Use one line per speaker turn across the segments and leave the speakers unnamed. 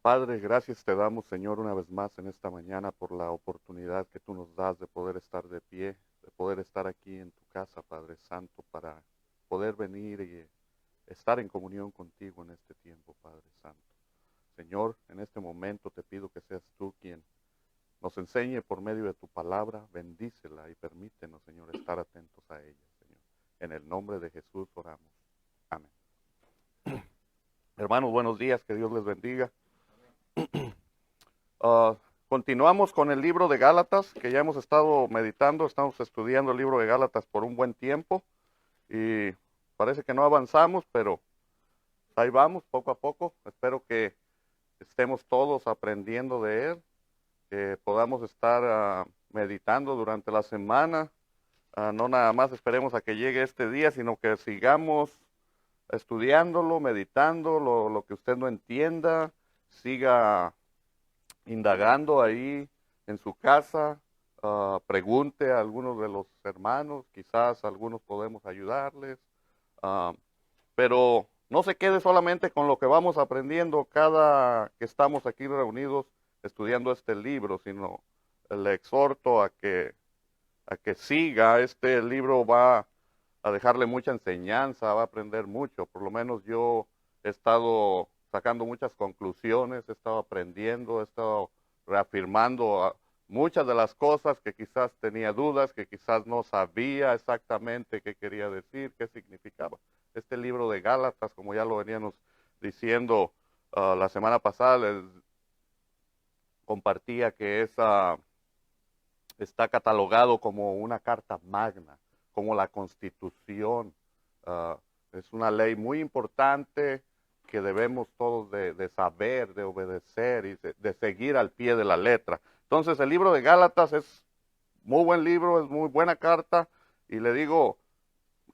Padre, gracias te damos, Señor, una vez más en esta mañana por la oportunidad que tú nos das de poder estar de pie, de poder estar aquí en tu casa, Padre Santo, para poder venir y estar en comunión contigo en este tiempo, Padre Santo. Señor, en este momento te pido que seas tú quien nos enseñe por medio de tu palabra, bendícela y permítenos, Señor, estar atentos a ella, Señor. En el nombre de Jesús oramos. Amén. Hermanos, buenos días, que Dios les bendiga. Continuamos con el libro de Gálatas, que ya hemos estado meditando, estamos estudiando el libro de Gálatas por un buen tiempo y parece que no avanzamos, pero ahí vamos poco a poco. Espero que estemos todos aprendiendo de él, que podamos estar meditando durante la semana. No nada más esperemos a que llegue este día, sino que sigamos estudiándolo, meditando, lo que usted no entienda, siga indagando ahí en su casa, pregunte a algunos de los hermanos, quizás algunos podemos ayudarles, pero no se quede solamente con lo que vamos aprendiendo cada que estamos aquí reunidos estudiando este libro, sino le exhorto a que siga. Este libro va a dejarle mucha enseñanza, va a aprender mucho. Por lo menos yo he estado sacando muchas conclusiones, he estado aprendiendo, he estado reafirmando muchas de las cosas que quizás tenía dudas, que quizás no sabía exactamente qué quería decir, qué significaba. Este libro de Gálatas, como ya lo veníamos diciendo la semana pasada, les compartía que está catalogado como una carta magna, como la Constitución. Es una ley muy importante que debemos todos de saber, de obedecer y de seguir al pie de la letra. Entonces el libro de Gálatas es muy buen libro, es muy buena carta, y le digo,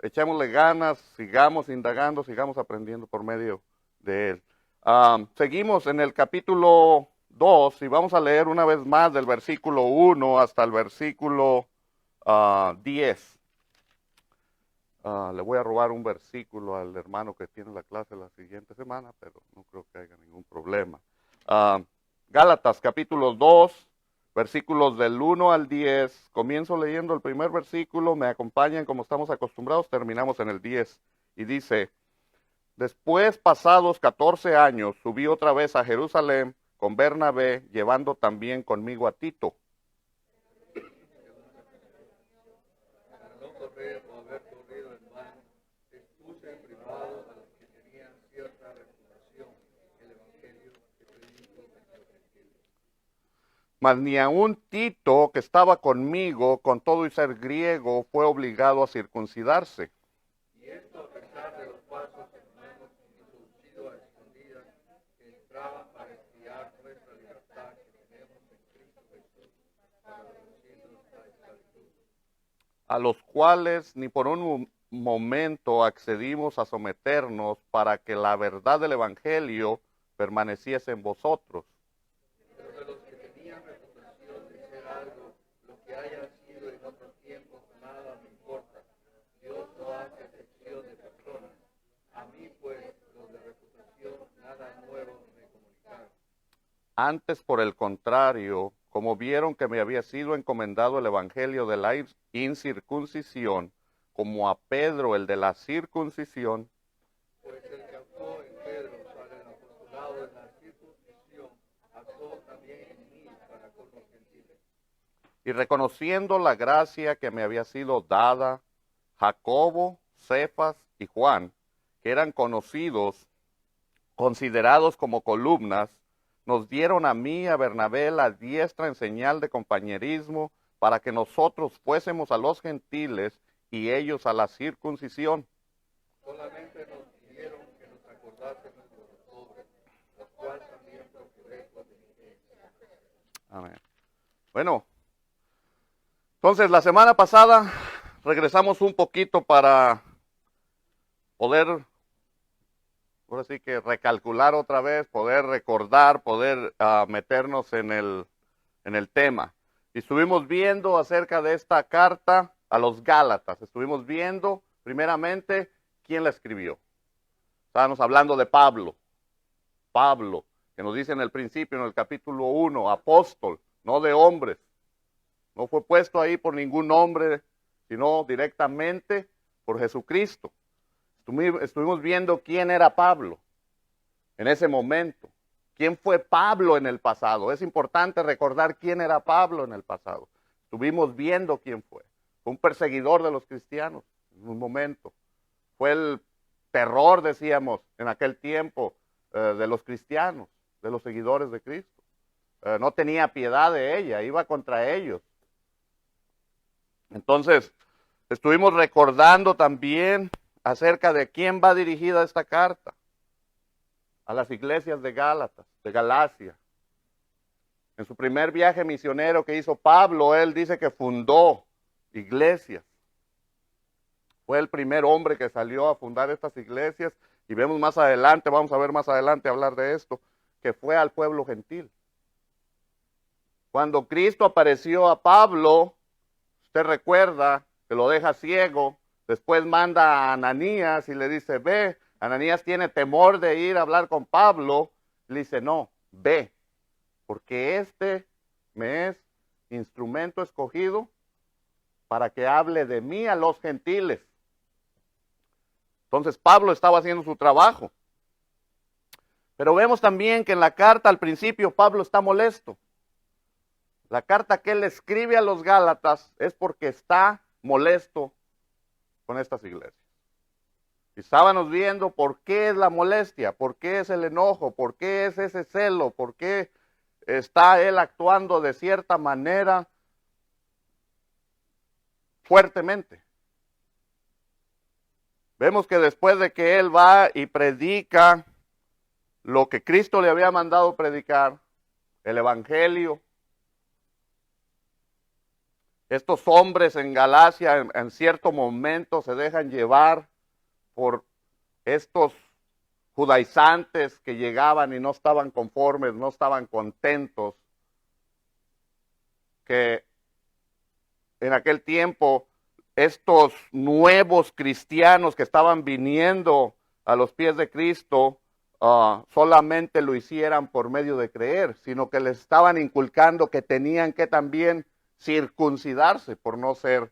echémosle ganas, sigamos indagando, sigamos aprendiendo por medio de él. Seguimos en el capítulo 2 y vamos a leer una vez más del versículo 1 hasta el versículo 10. Le voy a robar un versículo al hermano que tiene la clase la siguiente semana, pero no creo que haya ningún problema. Gálatas capítulo 2, versículos del 1 al 10. Comienzo leyendo el primer versículo, me acompañan como estamos acostumbrados, terminamos en el 10. Y dice: después, pasados 14 años, subí otra vez a Jerusalén con Bernabé, llevando también conmigo a Tito. Mas ni aun Tito, que estaba conmigo, con todo y ser griego, fue obligado a circuncidarse.
Y esto a pesar de los falsos hermanos introducidos a escondidas que entraban para espiar nuestra libertad que tenemos en Cristo Jesús, para reducirnos a esclavitud.
A los cuales ni por un momento accedimos a someternos para que la verdad del Evangelio permaneciese en vosotros.
Pero de los que tenían reputación de ser algo, lo que haya sido en otros tiempos, nada me importa. Dios no hace excepción de personas. A mí, pues, los de reputación, nada nuevo me comunicaron.
Antes, por el contrario, como vieron que me había sido encomendado el evangelio de la incircuncisión, como a Pedro el de la circuncisión,
Pues el que actuó en Pedro para el apostolado de la circuncisión, actuó también en mí para con los gentiles.
y reconociendo la gracia que me había sido dada, Jacobo, Cefas y Juan, que eran conocidos, considerados como columnas, nos dieron a mí y a Bernabé la diestra en señal de compañerismo, para que nosotros fuésemos a los gentiles y ellos a la circuncisión.
Solamente nos pidieron que nos acordásemos de los pobres, los cuales también procuré con diligencia.
Amén. Bueno, entonces la semana pasada regresamos un poquito para poder, ahora sí que recalcular otra vez, poder recordar, poder meternos en el tema. Y estuvimos viendo acerca de esta carta a los Gálatas. Estuvimos viendo primeramente quién la escribió. Estábamos hablando de Pablo, que nos dice en el principio, en el capítulo 1, apóstol, no de hombres. No fue puesto ahí por ningún hombre, sino directamente por Jesucristo. Estuvimos viendo quién era Pablo en ese momento. ¿Quién fue Pablo en el pasado? Es importante recordar quién era Pablo en el pasado. Estuvimos viendo quién fue. Fue un perseguidor de los cristianos en un momento. Fue el terror, decíamos, en aquel tiempo de los cristianos, de los seguidores de Cristo. No tenía piedad de ella, iba contra ellos. Entonces, estuvimos recordando también acerca de quién va dirigida esta carta. A las iglesias de Gálatas, de Galacia. En su primer viaje misionero que hizo Pablo, él dice que fundó iglesias. Fue el primer hombre que salió a fundar estas iglesias, y vemos más adelante, vamos a ver más adelante hablar de esto, que fue al pueblo gentil. Cuando Cristo apareció a Pablo, usted recuerda que lo deja ciego, después manda a Ananías y le dice, ve. Ananías tiene temor de ir a hablar con Pablo, le dice, no, ve, porque este me es instrumento escogido para que hable de mí a los gentiles. Entonces Pablo estaba haciendo su trabajo. Pero vemos también que en la carta al principio Pablo está molesto. La carta que él escribe a los Gálatas es porque está molesto con estas iglesias. Y estábamos viendo por qué es la molestia, por qué es el enojo, por qué es ese celo, por qué está él actuando de cierta manera fuertemente. Vemos que después de que él va y predica lo que Cristo le había mandado predicar, el evangelio, estos hombres en Galacia en cierto momento se dejan llevar por estos judaizantes que llegaban y no estaban conformes, no estaban contentos, que en aquel tiempo estos nuevos cristianos que estaban viniendo a los pies de Cristo solamente lo hicieran por medio de creer, sino que les estaban inculcando que tenían que también circuncidarse por no ser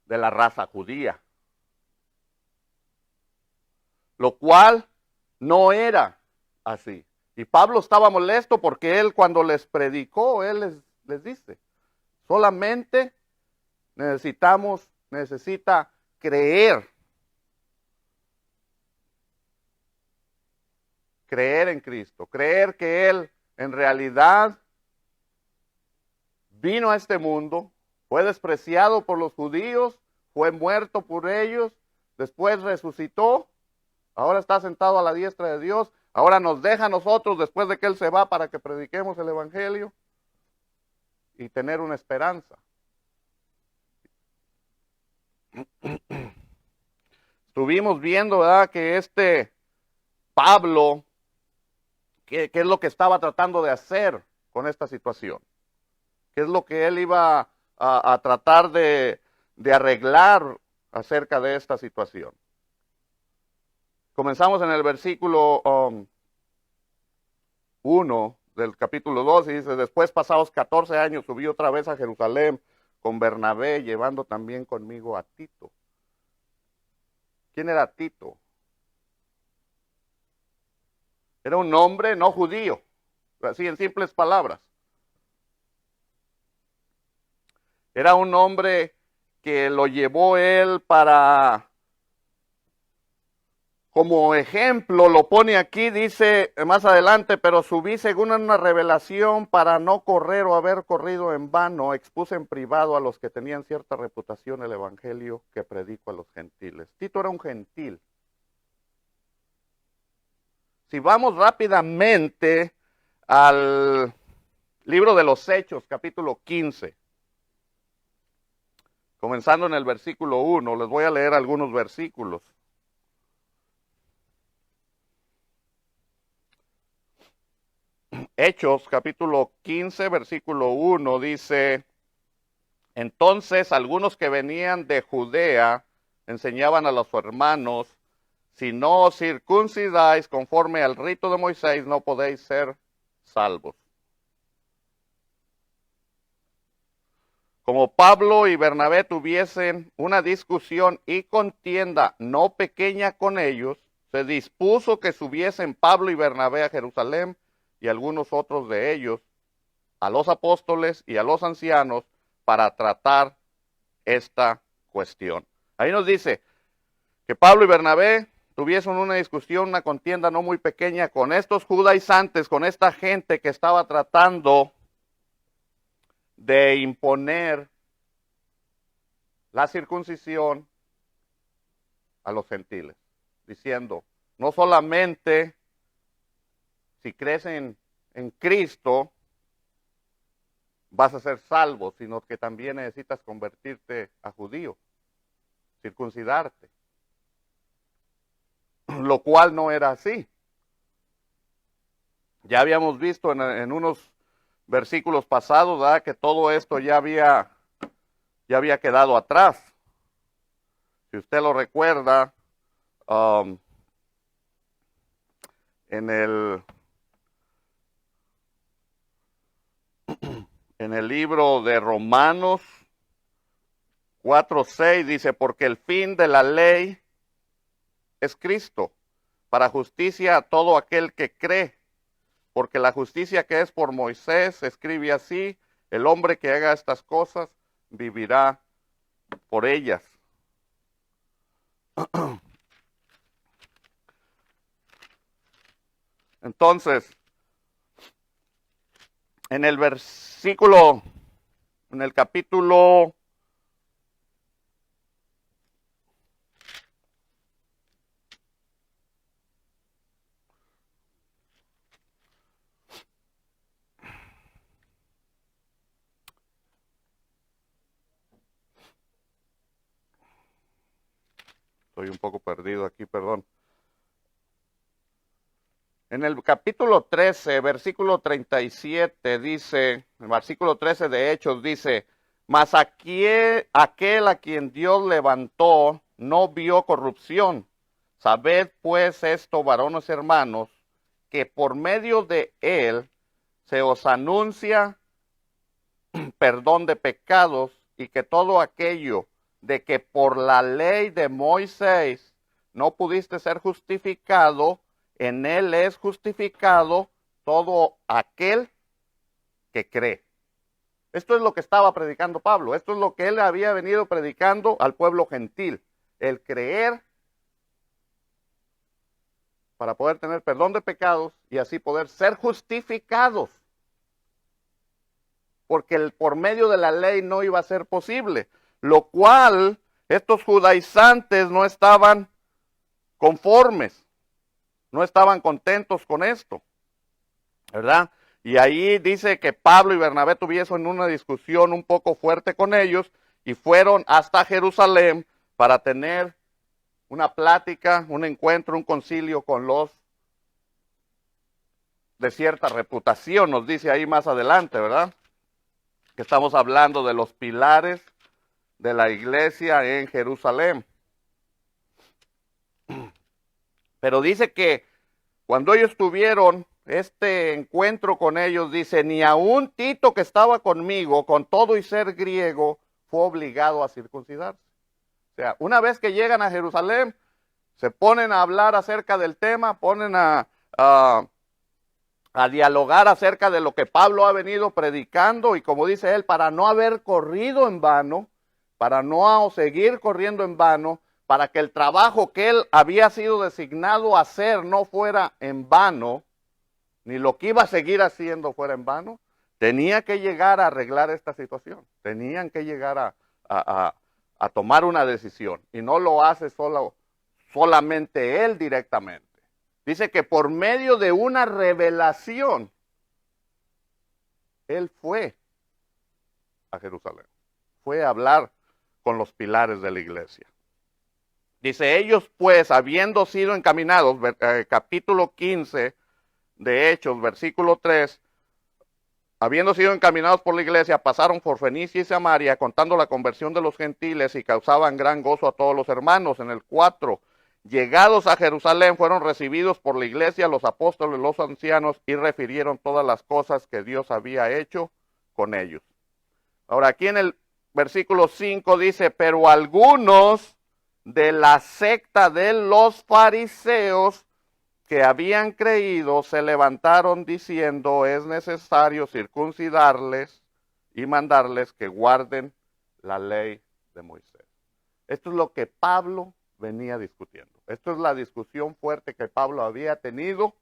de la raza judía. Lo cual no era así. Y Pablo estaba molesto porque él cuando les predicó, él les dice, solamente necesita creer. Creer en Cristo, creer que Él en realidad vino a este mundo, fue despreciado por los judíos, fue muerto por ellos, después resucitó, ahora está sentado a la diestra de Dios, ahora nos deja a nosotros después de que Él se va para que prediquemos el evangelio y tener una esperanza. Estuvimos viendo, ¿verdad?, que Pablo, ¿qué es lo que estaba tratando de hacer con esta situación? ¿Qué es lo que él iba a tratar de arreglar acerca de esta situación? Comenzamos en el versículo 1 del capítulo 2 y dice, después pasados 14 años subí otra vez a Jerusalén con Bernabé, llevando también conmigo a Tito. ¿Quién era Tito? Era un hombre no judío, así en simples palabras. Era un hombre que lo llevó él para, como ejemplo, lo pone aquí, dice más adelante, pero subí según una revelación para no correr o haber corrido en vano, expuse en privado a los que tenían cierta reputación el evangelio que predico a los gentiles. Tito era un gentil. Si vamos rápidamente al libro de los Hechos, capítulo 15, comenzando en el versículo 1, les voy a leer algunos versículos. Hechos, capítulo 15, versículo 1, dice, entonces algunos que venían de Judea enseñaban a los hermanos si no os circuncidáis conforme al rito de Moisés, no podéis ser salvos. Como Pablo y Bernabé tuviesen una discusión y contienda no pequeña con ellos, se dispuso que subiesen Pablo y Bernabé a Jerusalén y algunos otros de ellos a los apóstoles y a los ancianos para tratar esta cuestión. Ahí nos dice que Pablo y Bernabé tuviesen una discusión, una contienda no muy pequeña con estos judaizantes, con esta gente que estaba tratando de imponer la circuncisión a los gentiles, diciendo, no solamente si crees en Cristo vas a ser salvo, sino que también necesitas convertirte a judío, circuncidarte, lo cual no era así. Ya habíamos visto en unos versículos pasados, ¿verdad?, que todo esto ya había quedado atrás. Si usted lo recuerda, en el libro de Romanos 4:6 dice, porque el fin de la ley es Cristo, para justicia a todo aquel que cree. Porque la justicia que es por Moisés escribe así, el hombre que haga estas cosas vivirá por ellas. Entonces, en el capítulo 13, versículo 37 dice, el versículo 13 de Hechos dice, mas aquel a quien Dios levantó no vio corrupción. Sabed pues esto, varones hermanos, que por medio de él se os anuncia perdón de pecados, y que todo aquello de que por la ley de Moisés no pudiste ser justificado, en él es justificado todo aquel que cree. Esto es lo que estaba predicando Pablo, esto es lo que él había venido predicando al pueblo gentil, el creer para poder tener perdón de pecados y así poder ser justificados. Porque por medio de la ley no iba a ser posible, lo cual estos judaizantes no estaban conformes, no estaban contentos con esto, ¿verdad? Y ahí dice que Pablo y Bernabé tuvieron una discusión un poco fuerte con ellos y fueron hasta Jerusalén para tener una plática, un encuentro, un concilio con los de cierta reputación, nos dice ahí más adelante, ¿verdad? Que estamos hablando de los pilares de la iglesia en Jerusalén. Pero dice que cuando ellos tuvieron este encuentro con ellos, dice, ni aun Tito, que estaba conmigo, con todo y ser griego, fue obligado a circuncidarse. O sea, una vez que llegan a Jerusalén, se ponen a hablar acerca del tema, ponen a dialogar acerca de lo que Pablo ha venido predicando, y como dice él, para no haber corrido en vano, para no seguir corriendo en vano, para que el trabajo que él había sido designado a hacer no fuera en vano, ni lo que iba a seguir haciendo fuera en vano, tenía que llegar a arreglar esta situación, tenían que llegar a tomar una decisión, y no lo hace solamente él directamente. Dice que por medio de una revelación, él fue a Jerusalén, fue a hablar con los pilares de la iglesia. Dice, ellos pues, habiendo sido encaminados, capítulo 15 de Hechos, versículo 3, habiendo sido encaminados por la iglesia, pasaron por Fenicia y Samaria, contando la conversión de los gentiles, y causaban gran gozo a todos los hermanos. En el 4, llegados a Jerusalén, fueron recibidos por la iglesia, los apóstoles, los ancianos, y refirieron todas las cosas que Dios había hecho con ellos. Ahora, aquí en el versículo 5 dice, pero algunos de la secta de los fariseos que habían creído se levantaron diciendo, es necesario circuncidarles y mandarles que guarden la ley de Moisés. Esto es lo que Pablo venía discutiendo. Esto es la discusión fuerte que Pablo había tenido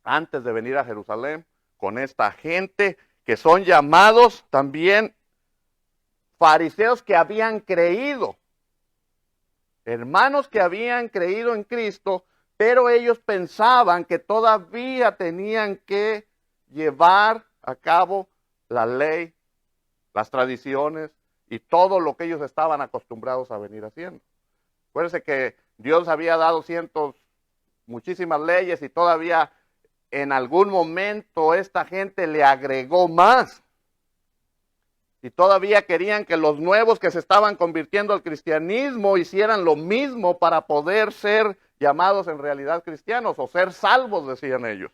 antes de venir a Jerusalén con esta gente que son llamados también fariseos que habían creído. Hermanos que habían creído en Cristo, pero ellos pensaban que todavía tenían que llevar a cabo la ley, las tradiciones y todo lo que ellos estaban acostumbrados a venir haciendo. Acuérdense que Dios había dado muchísimas leyes y todavía en algún momento esta gente le agregó más. Y todavía querían que los nuevos que se estaban convirtiendo al cristianismo hicieran lo mismo para poder ser llamados en realidad cristianos o ser salvos, decían ellos.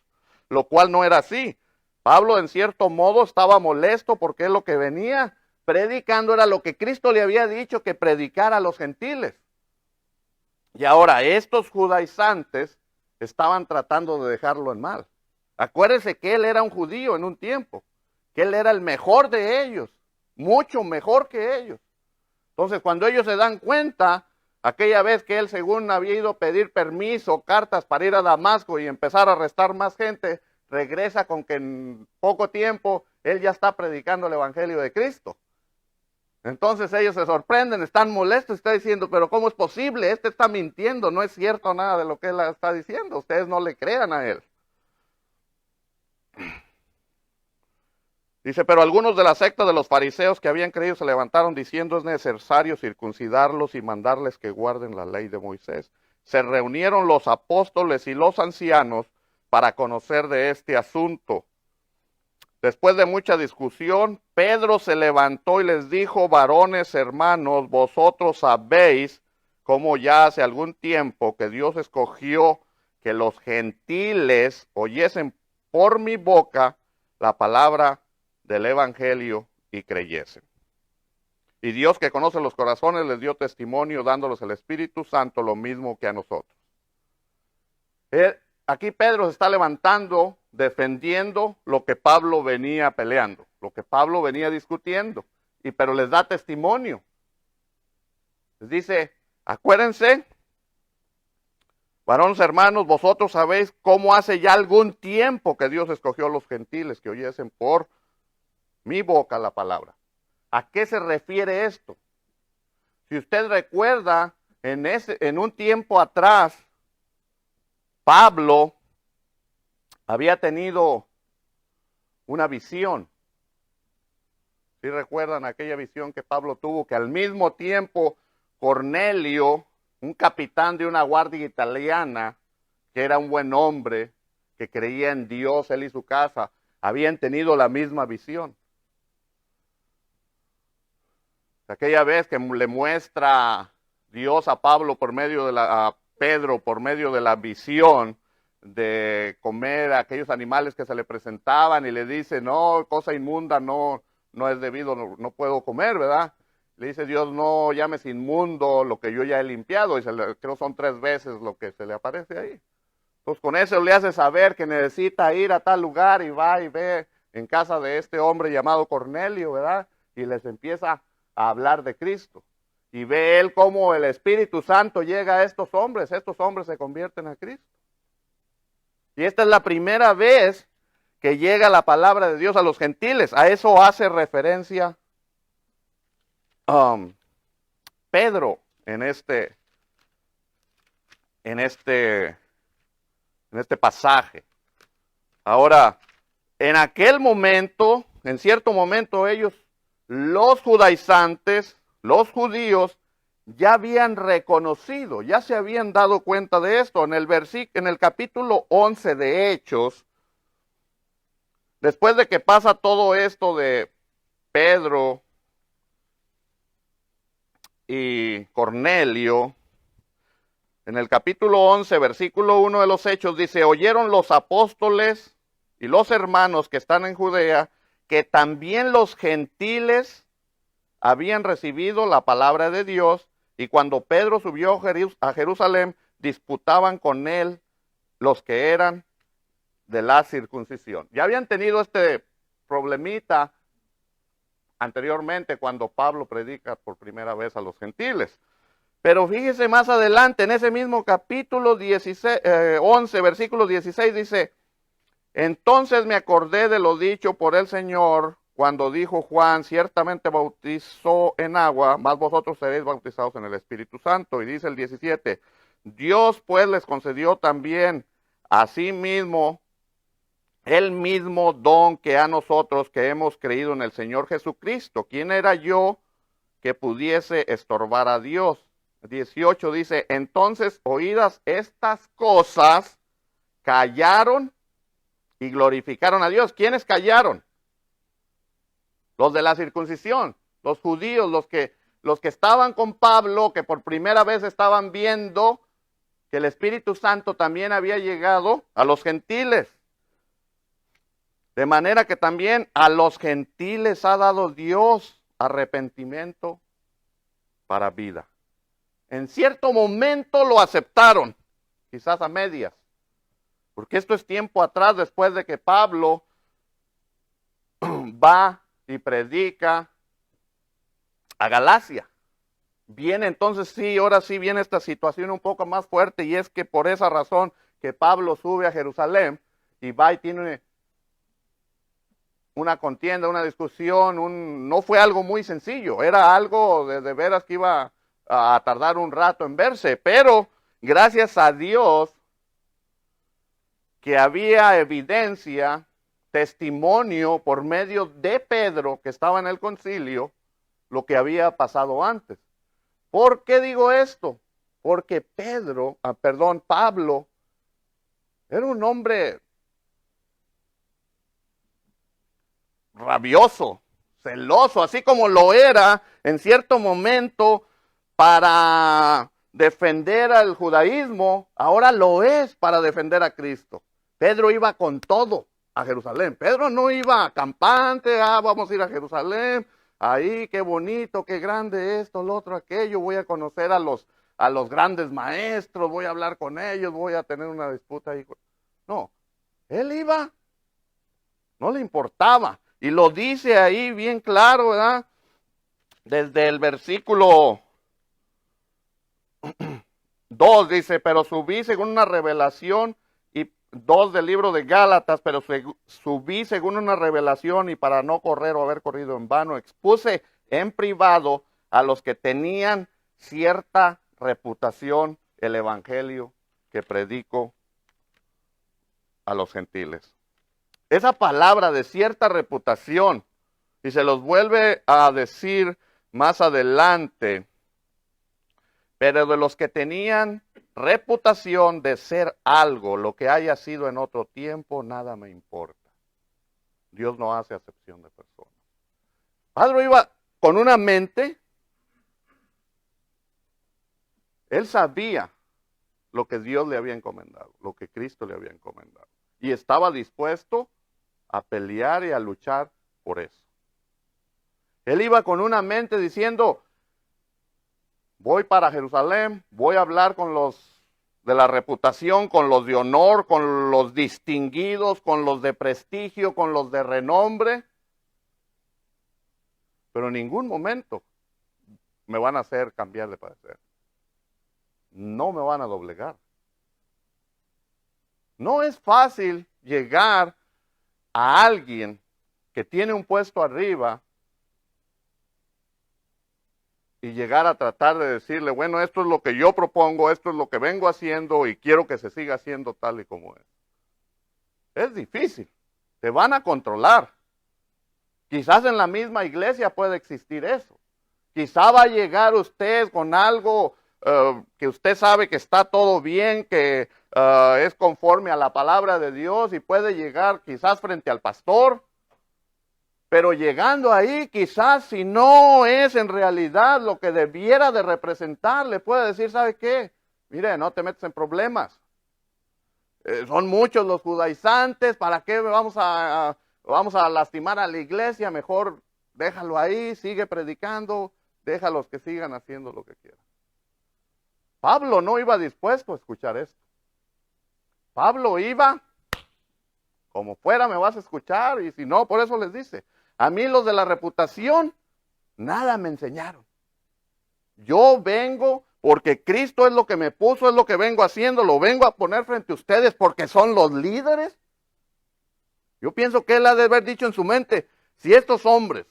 Lo cual no era así. Pablo en cierto modo estaba molesto porque lo que venía predicando era lo que Cristo le había dicho que predicara a los gentiles. Y ahora estos judaizantes estaban tratando de dejarlo en mal. Acuérdense que él era un judío en un tiempo, que él era el mejor de ellos, mucho mejor que ellos. Entonces cuando ellos se dan cuenta, aquella vez que él según había ido a pedir permiso, cartas para ir a Damasco y empezar a arrestar más gente, regresa con que en poco tiempo él ya está predicando el evangelio de Cristo. Entonces ellos se sorprenden, están molestos, está diciendo, pero ¿cómo es posible? Este está mintiendo, no es cierto nada de lo que él está diciendo, ustedes no le crean a él. Dice, pero algunos de la secta de los fariseos que habían creído se levantaron diciendo, es necesario circuncidarlos y mandarles que guarden la ley de Moisés. Se reunieron los apóstoles y los ancianos para conocer de este asunto. Después de mucha discusión, Pedro se levantó y les dijo, varones hermanos, vosotros sabéis cómo ya hace algún tiempo que Dios escogió que los gentiles oyesen por mi boca la palabra del evangelio y creyesen. Y Dios que conoce los corazones les dio testimonio dándoles el Espíritu Santo lo mismo que a nosotros. Aquí Pedro se está levantando, defendiendo lo que Pablo venía peleando, lo que Pablo venía discutiendo, pero les da testimonio. Les dice, acuérdense, varones hermanos, vosotros sabéis cómo hace ya algún tiempo que Dios escogió a los gentiles que oyesen por mi boca la palabra. ¿A qué se refiere esto? Si usted recuerda, en un tiempo atrás, Pablo había tenido una visión. ¿Sí recuerdan aquella visión que Pablo tuvo? Que al mismo tiempo Cornelio, un capitán de una guardia italiana, que era un buen hombre, que creía en Dios, él y su casa, habían tenido la misma visión. Aquella vez que le muestra Dios a Pablo por medio de a Pedro por medio de la visión de comer a aquellos animales que se le presentaban y le dice, no, cosa inmunda no es debido, no puedo comer, ¿verdad? Le dice Dios, no llames inmundo lo que yo ya he limpiado, y creo son 3 veces lo que se le aparece ahí. Entonces con eso le hace saber que necesita ir a tal lugar y va y ve en casa de este hombre llamado Cornelio, ¿verdad? Y les empieza a hablar de Cristo. Y ve él cómo el Espíritu Santo llega a estos hombres se convierten a Cristo. Y esta es la primera vez que llega la palabra de Dios a los gentiles. A eso hace referencia Pedro en este pasaje. Ahora, en aquel momento, en cierto momento ellos, los judaizantes, los judíos, ya habían reconocido, ya se habían dado cuenta de esto. En el capítulo 11 de Hechos, después de que pasa todo esto de Pedro y Cornelio, En el capítulo 11, versículo 1 de los Hechos, dice, oyeron los apóstoles y los hermanos que están en Judea, que también los gentiles habían recibido la palabra de Dios, y cuando Pedro subió a Jerusalén, disputaban con él los que eran de la circuncisión. Ya habían tenido este problemita anteriormente cuando Pablo predica por primera vez a los gentiles. Pero fíjese más adelante, en ese mismo capítulo 11, versículo 16, dice, entonces me acordé de lo dicho por el Señor cuando dijo Juan, ciertamente bautizó en agua, mas vosotros seréis bautizados en el Espíritu Santo. Y dice el 17, Dios pues les concedió también a sí mismo el mismo don que a nosotros que hemos creído en el Señor Jesucristo. ¿Quién era yo que pudiese estorbar a Dios? 18 dice, entonces oídas estas cosas, callaron y glorificaron a Dios. ¿Quiénes callaron? Los de la circuncisión, los judíos, los que estaban con Pablo, que por primera vez estaban viendo que el Espíritu Santo también había llegado a los gentiles. De manera que también a los gentiles ha dado Dios arrepentimiento para vida. En cierto momento lo aceptaron, quizás a medias, porque esto es tiempo atrás, después de que Pablo va y predica a Galacia. Viene entonces, sí, ahora sí viene esta situación un poco más fuerte, y es que por esa razón que Pablo sube a Jerusalén y va y tiene una contienda, una discusión, no fue algo muy sencillo, era algo de veras que iba a tardar un rato en verse, pero gracias a Dios que había evidencia, testimonio por medio de Pedro, que estaba en el concilio, lo que había pasado antes. ¿Por qué digo esto? Porque Pablo era un hombre rabioso, celoso, así como lo era en cierto momento para defender al judaísmo, ahora lo es para defender a Cristo. Pedro iba con todo a Jerusalén. Pedro no iba campante, vamos a ir a Jerusalén, ahí qué bonito, qué grande esto, lo otro, aquello, voy a conocer a los grandes maestros, voy a hablar con ellos, voy a tener una disputa ahí. No, él iba, no le importaba. Y lo dice ahí bien claro, ¿verdad? Desde el versículo 2 dice, pero subí según una revelación, y 2 del libro de Gálatas, pero subí según una revelación, y para no correr o haber corrido en vano, expuse en privado a los que tenían cierta reputación el evangelio que predico a los gentiles. Esa palabra de cierta reputación, y se los vuelve a decir más adelante, pero de los que tenían reputación de ser algo, lo que haya sido en otro tiempo, nada me importa. Dios no hace acepción de personas. Pedro iba con una mente, él sabía lo que Dios le había encomendado, lo que Cristo le había encomendado, y estaba dispuesto a pelear y a luchar por eso. Él iba con una mente diciendo, voy para Jerusalén, voy a hablar con los de la reputación, con los de honor, con los distinguidos, con los de prestigio, con los de renombre, pero en ningún momento me van a hacer cambiar de parecer. No me van a doblegar. No es fácil llegar a alguien que tiene un puesto arriba y llegar a tratar de decirle, bueno, esto es lo que yo propongo, esto es lo que vengo haciendo y quiero que se siga haciendo tal y como es. Es difícil, te van a controlar. Quizás en la misma iglesia puede existir eso. Quizá va a llegar usted con algo que usted sabe que está todo bien, que es conforme a la palabra de Dios, y puede llegar quizás frente al pastor, pero llegando ahí quizás si no es en realidad lo que debiera de representar, le puede decir, ¿sabe qué? Mire, no te metes en problemas. Son muchos los judaizantes, ¿para qué vamos a lastimar a la iglesia? Mejor déjalo ahí, sigue predicando, déjalos que sigan haciendo lo que quieran. Pablo no iba dispuesto a escuchar esto. Pablo iba, como fuera me vas a escuchar, y si no, por eso les dice, a mí los de la reputación, nada me enseñaron. Yo vengo porque Cristo es lo que me puso, es lo que vengo haciendo, lo vengo a poner frente a ustedes porque son los líderes. Yo pienso que él ha de haber dicho en su mente, si estos hombres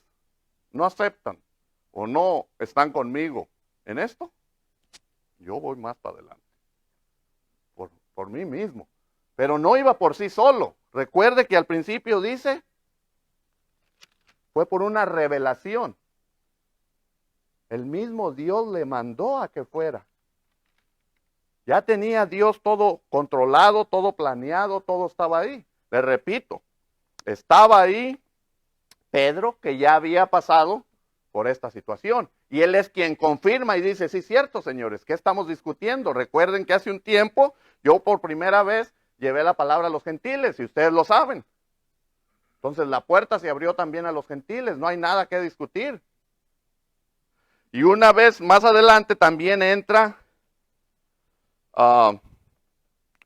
no aceptan o no están conmigo en esto, yo voy más para adelante, por mí mismo. Pero no iba por sí solo. Recuerde que al principio dice, fue por una revelación. El mismo Dios le mandó a que fuera. Ya tenía Dios todo controlado, todo planeado, todo estaba ahí. Le repito, estaba ahí Pedro, que ya había pasado por esta situación. Y él es quien confirma y dice, sí, cierto, señores, ¿qué estamos discutiendo? Recuerden que hace un tiempo yo por primera vez llevé la palabra a los gentiles, y ustedes lo saben. Entonces la puerta se abrió también a los gentiles, no hay nada que discutir. Y una vez más adelante también entra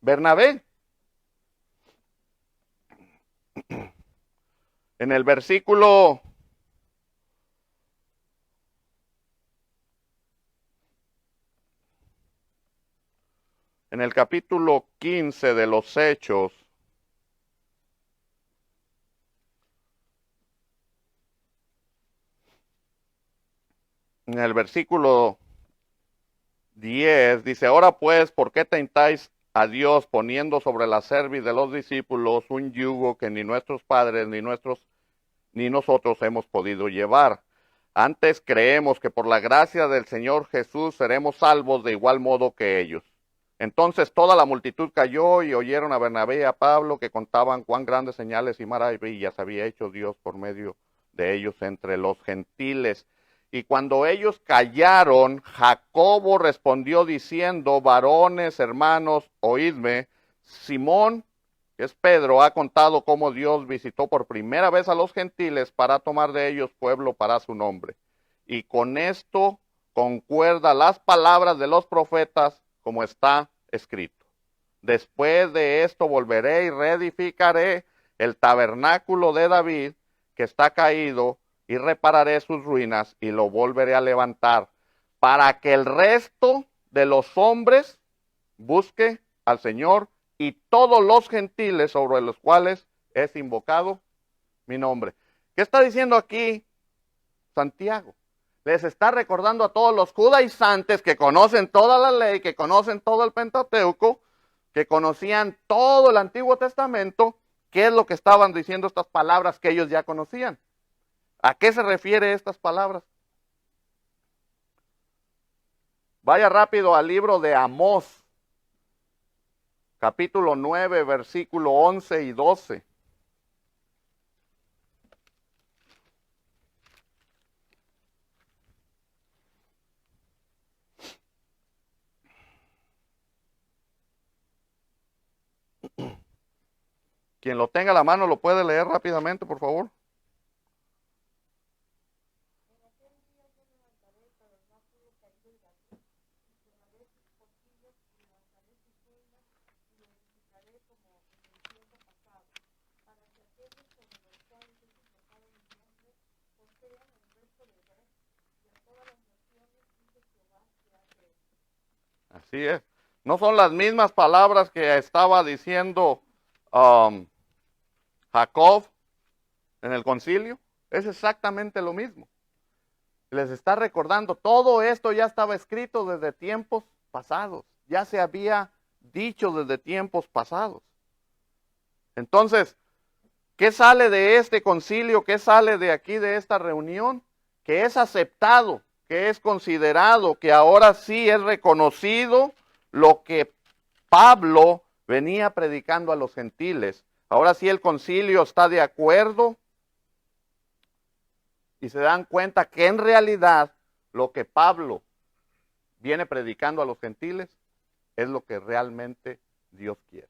Bernabé. En el versículo en el capítulo 15 de los Hechos, en el versículo 10, dice, ahora pues, ¿por qué tentáis a Dios poniendo sobre la cerviz de los discípulos un yugo que ni nuestros padres ni nosotros hemos podido llevar? Antes creemos que por la gracia del Señor Jesús seremos salvos de igual modo que ellos. Entonces toda la multitud cayó y oyeron a Bernabé y a Pablo que contaban cuán grandes señales y maravillas había hecho Dios por medio de ellos entre los gentiles. Y cuando ellos callaron, Jacobo respondió diciendo, varones, hermanos, oídme, Simón, que es Pedro, ha contado cómo Dios visitó por primera vez a los gentiles para tomar de ellos pueblo para su nombre. Y con esto concuerda las palabras de los profetas como está escrito. Después de esto volveré y reedificaré el tabernáculo de David que está caído, y repararé sus ruinas y lo volveré a levantar, para que el resto de los hombres busque al Señor y todos los gentiles sobre los cuales es invocado mi nombre. ¿Qué está diciendo aquí Santiago? Les está recordando a todos los judaizantes que conocen toda la ley, que conocen todo el Pentateuco, que conocían todo el Antiguo Testamento, qué es lo que estaban diciendo estas palabras que ellos ya conocían. ¿A qué se refiere estas palabras? Vaya rápido al libro de Amós, capítulo 9, versículo 11 y 12. Quien lo tenga a la mano lo puede leer rápidamente, por favor. Así es. No son las mismas palabras que estaba diciendo Jacob en el concilio. Es exactamente lo mismo. Les está recordando, todo esto ya estaba escrito desde tiempos pasados. Ya se había dicho desde tiempos pasados. Entonces, ¿qué sale de este concilio? ¿Qué sale de aquí, de esta reunión? Que es aceptado, que es considerado, que ahora sí es reconocido lo que Pablo venía predicando a los gentiles. Ahora sí el concilio está de acuerdo y se dan cuenta que en realidad lo que Pablo viene predicando a los gentiles es lo que realmente Dios quiere.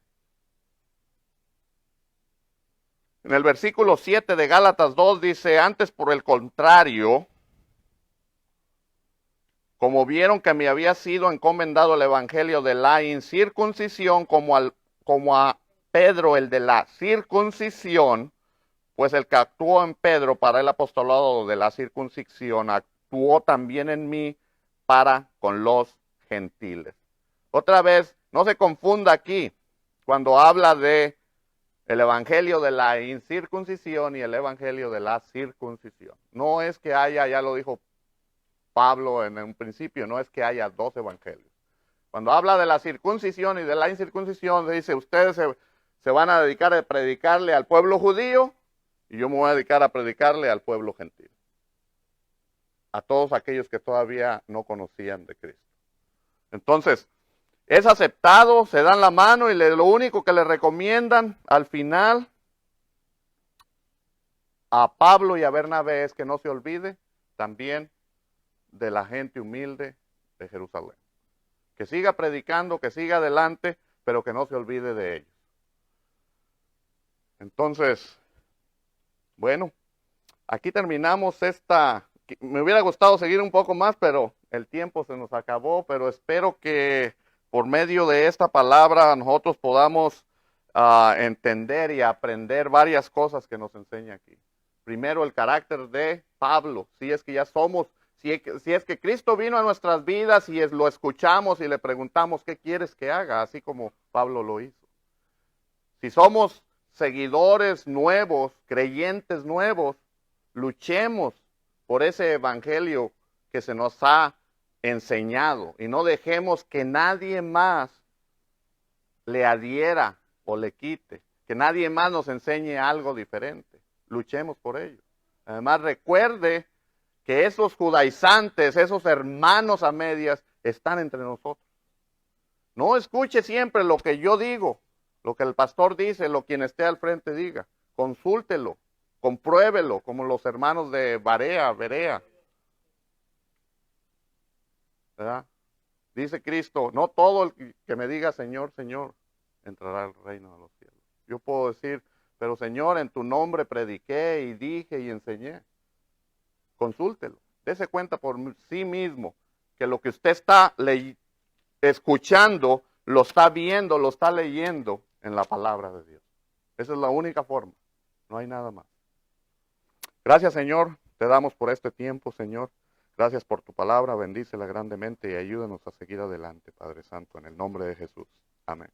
En el versículo 7 de Gálatas 2 dice, antes por el contrario, como vieron que me había sido encomendado el evangelio de la incircuncisión como a Pedro el de la circuncisión, pues el que actuó en Pedro para el apostolado de la circuncisión, actuó también en mí para con los gentiles. Otra vez, no se confunda aquí cuando habla de el evangelio de la incircuncisión y el evangelio de la circuncisión. No es que haya, ya lo dijo Pablo en un principio, no es que haya dos evangelios. Cuando habla de la circuncisión y de la incircuncisión, dice, ustedes se van a dedicar a predicarle al pueblo judío y yo me voy a dedicar a predicarle al pueblo gentil. A todos aquellos que todavía no conocían de Cristo. Entonces, es aceptado, se dan la mano y lo único que le recomiendan al final a Pablo y a Bernabé es que no se olvide también de la gente humilde de Jerusalén. Que siga predicando, que siga adelante, pero que no se olvide de ellos. Entonces, bueno, aquí terminamos esta. Me hubiera gustado seguir un poco más, pero el tiempo se nos acabó, pero espero que por medio de esta palabra nosotros podamos entender y aprender varias cosas que nos enseña aquí. Primero, el carácter de Pablo, si es que ya somos, si es que Cristo vino a nuestras vidas y lo escuchamos y le preguntamos qué quieres que haga, así como Pablo lo hizo. Si somos seguidores nuevos, creyentes nuevos, luchemos por ese evangelio que se nos ha enseñado y no dejemos que nadie más le adhiera o le quite, que nadie más nos enseñe algo diferente. Luchemos por ello. Además, recuerde que esos judaizantes, esos hermanos a medias, están entre nosotros. No escuche siempre lo que yo digo, lo que el pastor dice, lo quien esté al frente diga. Consúltelo, compruébelo, como los hermanos de Berea. ¿Verdad? Dice Cristo, no todo el que me diga Señor, Señor, entrará al reino de los cielos. Yo puedo decir, pero Señor, en tu nombre prediqué y dije y enseñé. Consúltelo, dése cuenta por sí mismo que lo que usted está escuchando, lo está viendo, lo está leyendo en la palabra de Dios. Esa es la única forma, no hay nada más. Gracias, Señor, te damos por este tiempo, Señor. Gracias por tu palabra, bendícela grandemente y ayúdanos a seguir adelante, Padre Santo, en el nombre de Jesús. Amén.